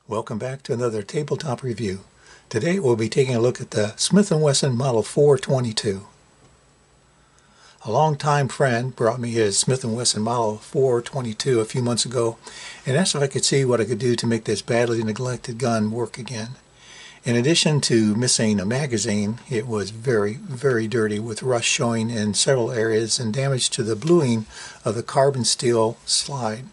Welcome back to another tabletop review. Today we'll be taking a look at the Smith & Wesson Model 422. A longtime friend brought me his Smith & Wesson Model 422 a few months ago and asked if I could see what I could do to make this badly neglected gun work again. In addition to missing a magazine, it was very dirty, with rust showing in several areas and damage to the bluing of the carbon steel slide.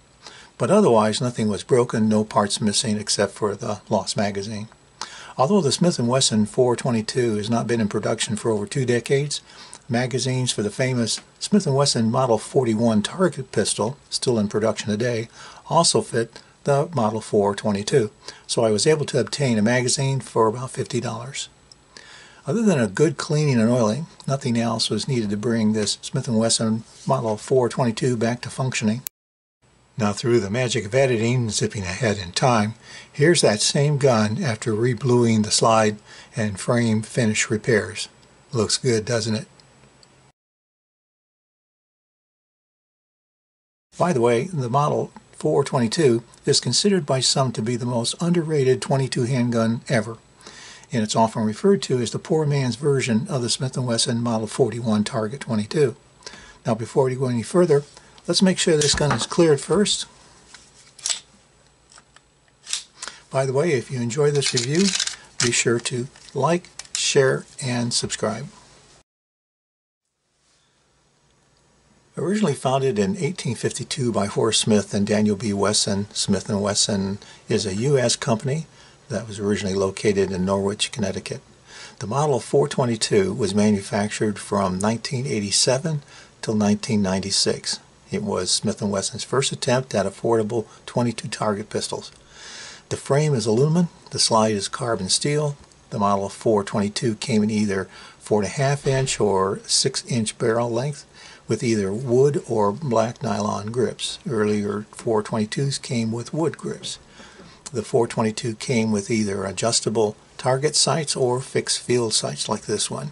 But otherwise nothing was broken, no parts missing except for the lost magazine. Although the Smith & Wesson 422 has not been in production for over 2 decades, magazines for the famous Smith & Wesson Model 41 target pistol, still in production today, also fit the Model 422. So I was able to obtain a magazine for about $50. Other than a good cleaning and oiling, nothing else was needed to bring this Smith & Wesson Model 422 back to functioning. Now, through the magic of editing, zipping ahead in time, here's that same gun after rebluing the slide and frame finish repairs. Looks good, doesn't it? By the way, the Model 422 is considered by some to be the most underrated .22 handgun ever, and it's often referred to as the poor man's version of the Smith & Wesson Model 41 Target 22. Now, before we go any further, let's make sure this gun is cleared first. By the way, if you enjoy this review, be sure to like, share, and subscribe. Originally founded in 1852 by Horace Smith and Daniel B. Wesson, Smith & Wesson is a U.S. company that was originally located in Norwich, Connecticut. The Model 422 was manufactured from 1987 till 1996. It was Smith & Wesson's first attempt at affordable .22 target pistols. The frame is aluminum, the slide is carbon steel. The Model 422 came in either 4.5-inch or 6-inch barrel length, with either wood or black nylon grips. Earlier 422s came with wood grips. The 422 came with either adjustable target sights or fixed field sights like this one.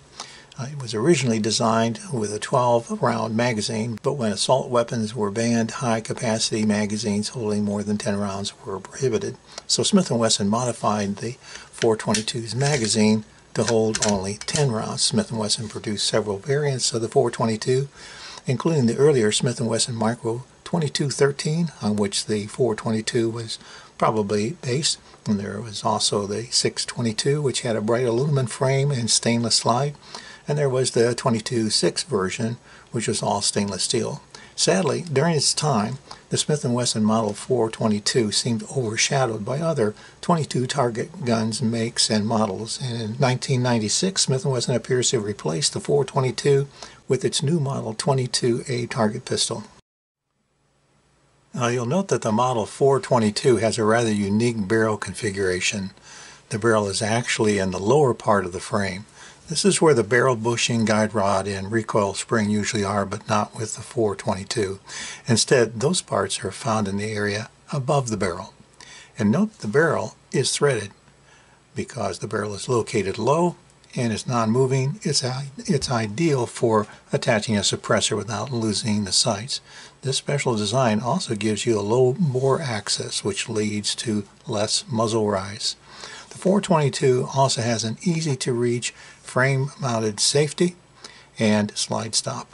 It was originally designed with a 12-round magazine, but when assault weapons were banned, high-capacity magazines holding more than 10 rounds were prohibited. So Smith & Wesson modified the 422's magazine to hold only 10 rounds. Smith & Wesson produced several variants of the 422, including the earlier Smith & Wesson Micro 2213, on which the 422 was probably based. And there was also the 622, which had a bright aluminum frame and stainless slide. And there was the 22.6 version, which was all stainless steel. Sadly, during its time, the Smith & Wesson Model 422 seemed overshadowed by other .22 target guns, makes, and models. And in 1996, Smith & Wesson appears to have replaced the 422 with its new Model 22A target pistol. Now, you'll note that the Model 422 has a rather unique barrel configuration. The barrel is actually in the lower part of the frame. This is where the barrel bushing, guide rod, and recoil spring usually are, but not with the 422. Instead, those parts are found in the area above the barrel. And note the barrel is threaded. Because the barrel is located low and is non-moving, it's ideal for attaching a suppressor without losing the sights. This special design also gives you a low bore access, which leads to less muzzle rise. The 422 also has an easy-to-reach frame-mounted safety and slide stop.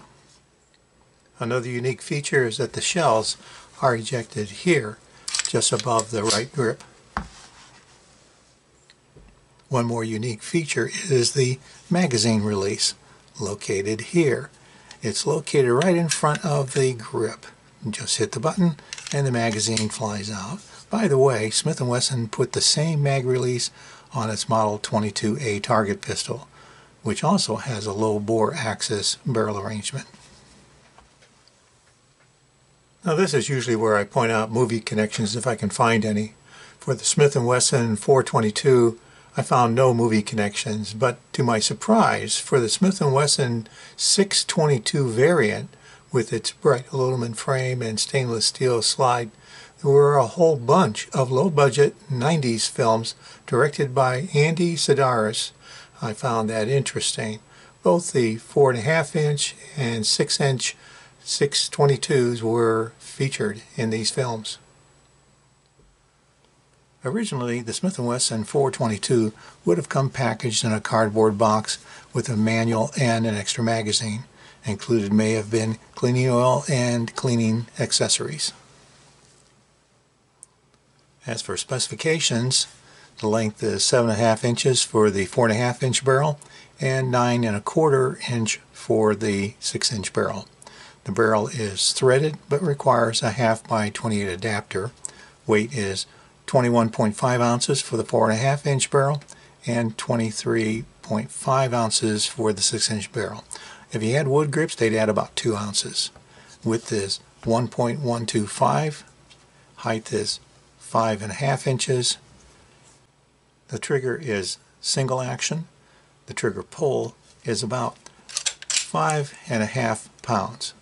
Another unique feature is that the shells are ejected here, just above the right grip. One more unique feature is the magazine release, located here. It's located right in front of the grip. Just hit the button and the magazine flies out. By the way, Smith & Wesson put the same mag release on its Model 22A target pistol, which also has a low bore axis barrel arrangement. Now, this is usually where I point out movie connections if I can find any. For the Smith & Wesson 422, I found no movie connections, but to my surprise, for the Smith & Wesson 622 variant, with its bright aluminum frame and stainless steel slide, there were a whole bunch of low-budget 90s films directed by Andy Sidaris. I found that interesting. Both the 4.5-inch and 6-inch 622s were featured in these films. Originally, the Smith & Wesson 422 would have come packaged in a cardboard box with a manual and an extra magazine. Included may have been cleaning oil and cleaning accessories. As for specifications, the length is 7.5 inches for the 4.5 inch barrel and 9.25 inch for the 6-inch barrel. The barrel is threaded but requires a 1/2 by 28 adapter. Weight is 21.5 ounces for the 4.5 inch barrel and 23.5 ounces for the 6-inch barrel. If you had wood grips, they'd add about 2 ounces. Width is 1.125. Height is 5.5 inches. The trigger is single action. The trigger pull is about 5.5 pounds.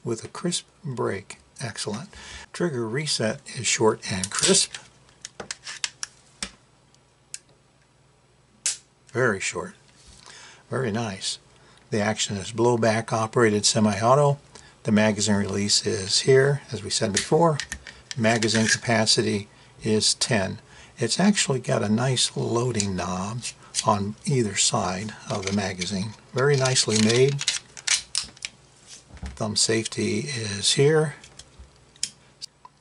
With a crisp break. Excellent. Trigger reset is short and crisp. Very short. Very nice. The action is blowback operated semi-auto. The magazine release is here, as we said before. Magazine capacity is 10. It's actually got a nice loading knob on either side of the magazine. Very nicely made. Thumb safety is here.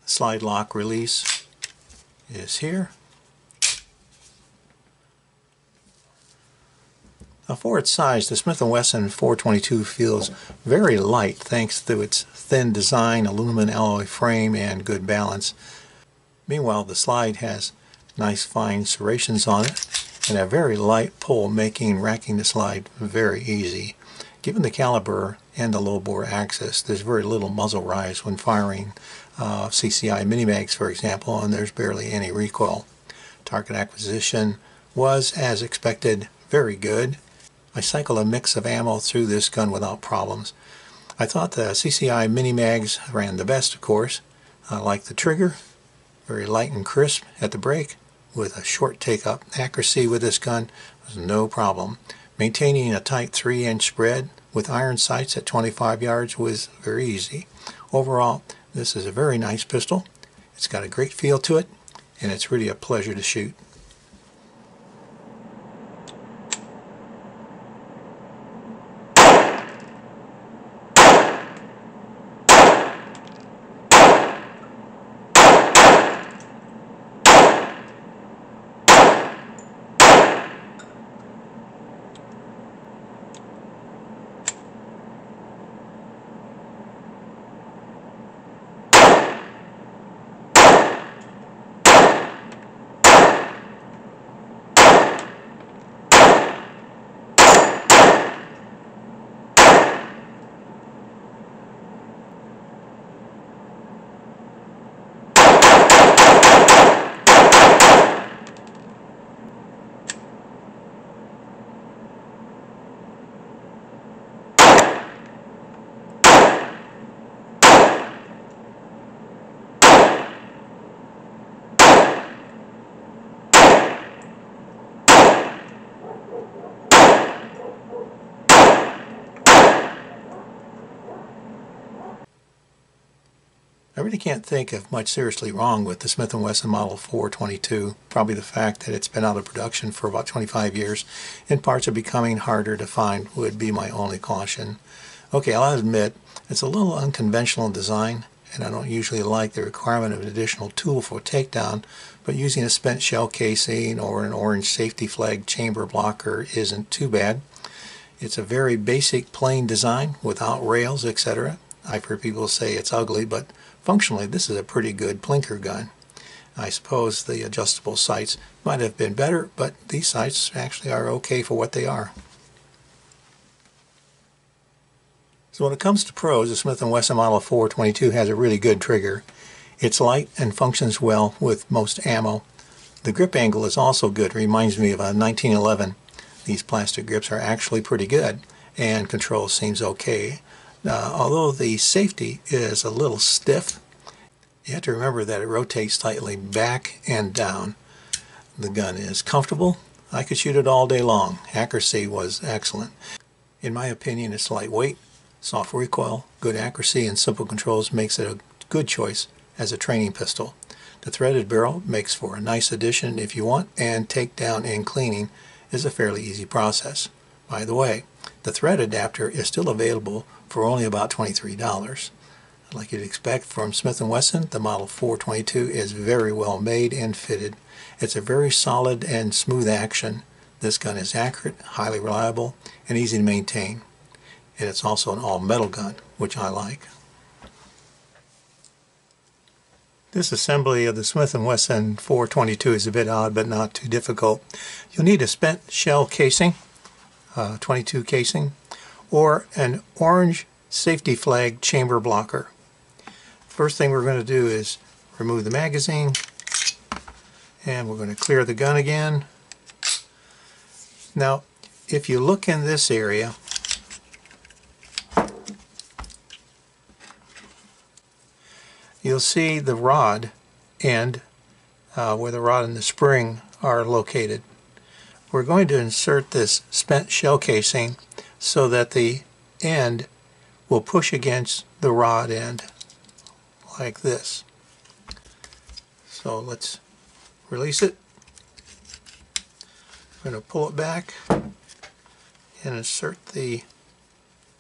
Slide lock release is here. Now for its size, the Smith & Wesson 422 feels very light thanks to its thin design, aluminum alloy frame, and good balance. Meanwhile, the slide has nice fine serrations on it and a very light pull, making racking the slide very easy. Given the caliber and the low bore axis, there's very little muzzle rise when firing CCI mini-mags, for example, and there's barely any recoil. Target acquisition was, as expected, very good. I cycled a mix of ammo through this gun without problems. I thought the CCI mini-mags ran the best, of course. I like the trigger, very light and crisp at the break, with a short take-up. Accuracy with this gun was no problem. Maintaining a tight 3-inch spread with iron sights at 25 yards was very easy. Overall, this is a very nice pistol. It's got a great feel to it, and it's really a pleasure to shoot. I really can't think of much seriously wrong with the Smith & Wesson Model 422. Probably the fact that it's been out of production for about 25 years and parts are becoming harder to find would be my only caution. Okay, I'll admit it's a little unconventional in design, and I don't usually like the requirement of an additional tool for takedown, but using a spent shell casing or an orange safety flag chamber blocker isn't too bad. It's a very basic plain design without rails, etc. I've heard people say it's ugly, but functionally this is a pretty good plinker gun. I suppose the adjustable sights might have been better, but these sights actually are okay for what they are. So when it comes to pros, the Smith & Wesson Model 422 has a really good trigger. It's light and functions well with most ammo. The grip angle is also good. It reminds me of a 1911. These plastic grips are actually pretty good, and control seems okay. Although the safety is a little stiff, you have to remember that it rotates slightly back and down. The gun is comfortable. I could shoot it all day long. Accuracy was excellent. In my opinion, it's lightweight, soft recoil, good accuracy, and simple controls makes it a good choice as a training pistol. The threaded barrel makes for a nice addition if you want, and takedown and cleaning is a fairly easy process. By the way, the thread adapter is still available for only about $23. Like you'd expect from Smith & Wesson, the Model 422 is very well made and fitted. It's a very solid and smooth action. This gun is accurate, highly reliable, and easy to maintain. And it's also an all-metal gun, which I like. This assembly of the Smith & Wesson 422 is a bit odd, but not too difficult. You'll need a spent shell casing, 22 casing, or an orange safety flag chamber blocker. First thing we're going to do is remove the magazine, and we're going to clear the gun again. Now, if you look in this area, you'll see the rod end where the rod and the spring are located. We're going to insert this spent shell casing so that the end will push against the rod end like this. So let's release it. I'm going to pull it back and insert the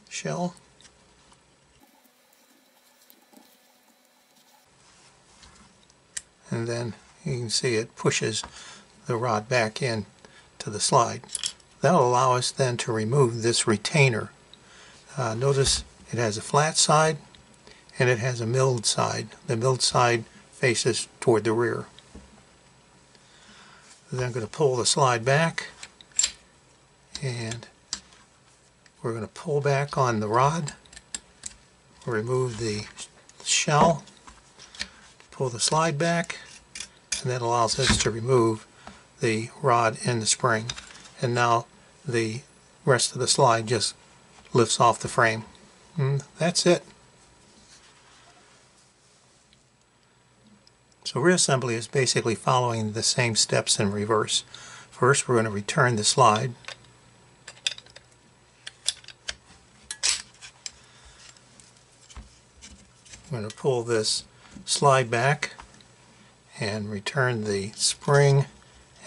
shell. And then you can see it pushes the rod back in to the slide. That'll allow us then to remove this retainer. Notice it has a flat side and it has a milled side. The milled side faces toward the rear. Then I'm going to pull the slide back, and we're going to pull back on the rod, remove the shell, pull the slide back, and that allows us to remove the rod and the spring. And now the rest of the slide just lifts off the frame. That's it. So reassembly is basically following the same steps in reverse. First, we're going to return the slide. I'm going to pull this slide back and return the spring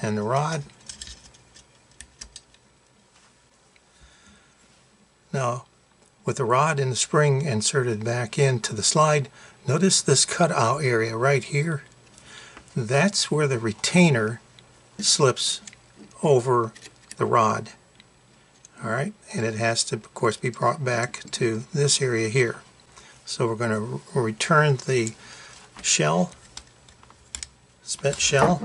and the rod. Now, with the rod and the spring inserted back into the slide, notice this cutout area right here. That's where the retainer slips over the rod. Alright, and it has to, of course, be brought back to this area here. So we're going to return the shell, spent shell.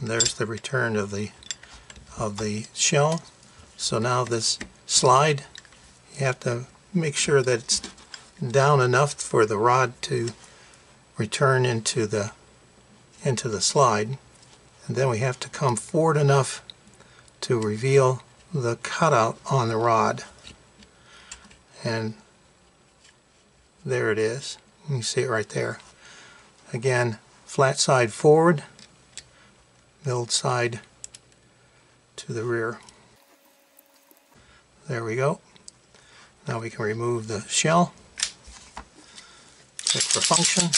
There's the return of the shell. So now this slide, you have to make sure that it's down enough for the rod to return into the slide, and then we have to come forward enough to reveal the cutout on the rod, and there it is. You can see it right there. Again, flat side forward, milled side to the rear. There we go. Now we can remove the shell, check for function,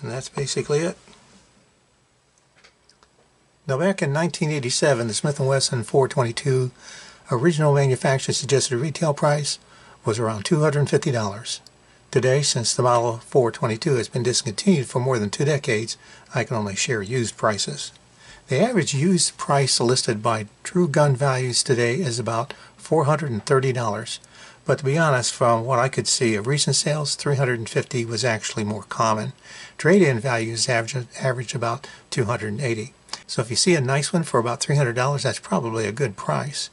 and that's basically it. Now, back in 1987, the Smith & Wesson 422 original manufacturer suggested retail price was around $250. Today, since the Model 422 has been discontinued for more than 2 decades, I can only share used prices. The average used price listed by True Gun Values today is about $430. But to be honest, from what I could see of recent sales, $350 was actually more common. Trade-in values average about $280. So if you see a nice one for about $300, that's probably a good price.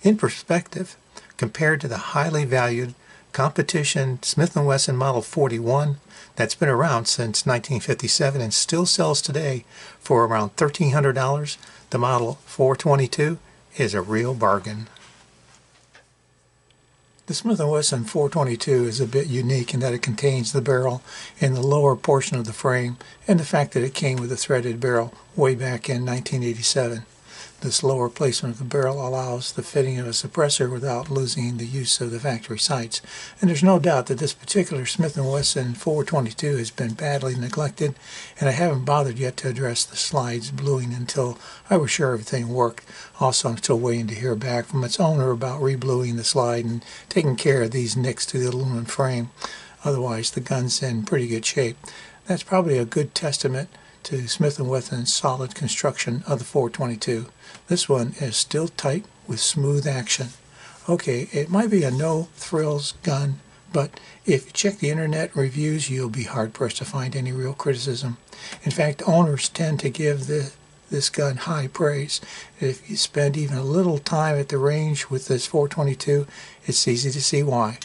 In perspective, compared to the highly valued competition Smith & Wesson Model 41 that's been around since 1957 and still sells today for around $1,300, the Model 422 is a real bargain. The Smith & Wesson 422 is a bit unique in that it contains the barrel in the lower portion of the frame, and the fact that it came with a threaded barrel way back in 1987. This lower placement of the barrel allows the fitting of a suppressor without losing the use of the factory sights. And there's no doubt that this particular Smith & Wesson 422 has been badly neglected, and I haven't bothered yet to address the slides bluing until I was sure everything worked. Also, I'm still waiting to hear back from its owner about rebluing the slide and taking care of these nicks to the aluminum frame. Otherwise, the gun's in pretty good shape. That's probably a good testament to Smith & Wesson's solid construction of the 422. This one is still tight with smooth action. Okay, it might be a no-frills gun, but if you check the internet reviews, you'll be hard-pressed to find any real criticism. In fact, owners tend to give this gun high praise. If you spend even a little time at the range with this 422, it's easy to see why.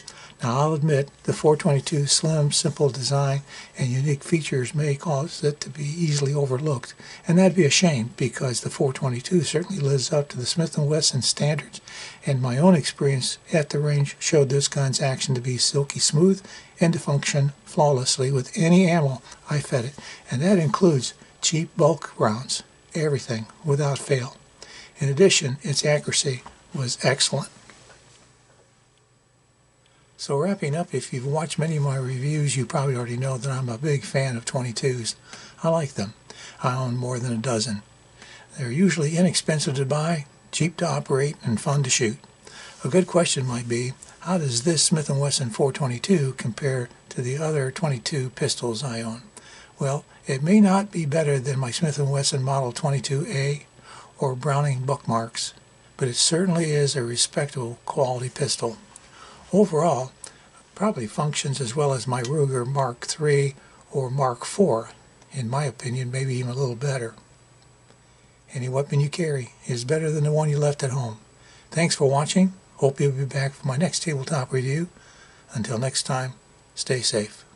Now, I'll admit the 422's slim, simple design and unique features may cause it to be easily overlooked, and that'd be a shame because the 422 certainly lives up to the Smith & Wesson standards, and my own experience at the range showed this gun's action to be silky smooth and to function flawlessly with any ammo I fed it, and that includes cheap bulk rounds, everything without fail. In addition, its accuracy was excellent. So wrapping up, if you've watched many of my reviews, you probably already know that I'm a big fan of 22s. I like them. I own more than a dozen. They're usually inexpensive to buy, cheap to operate, and fun to shoot. A good question might be, how does this Smith & Wesson 422 compare to the other 22 pistols I own? Well, it may not be better than my Smith & Wesson Model 22A or Browning Bookmarks, but it certainly is a respectable quality pistol. Overall, probably functions as well as my Ruger Mark III or Mark IV. In my opinion, maybe even a little better. Any weapon you carry is better than the one you left at home. Thanks for watching. Hope you'll be back for my next tabletop review. Until next time, stay safe.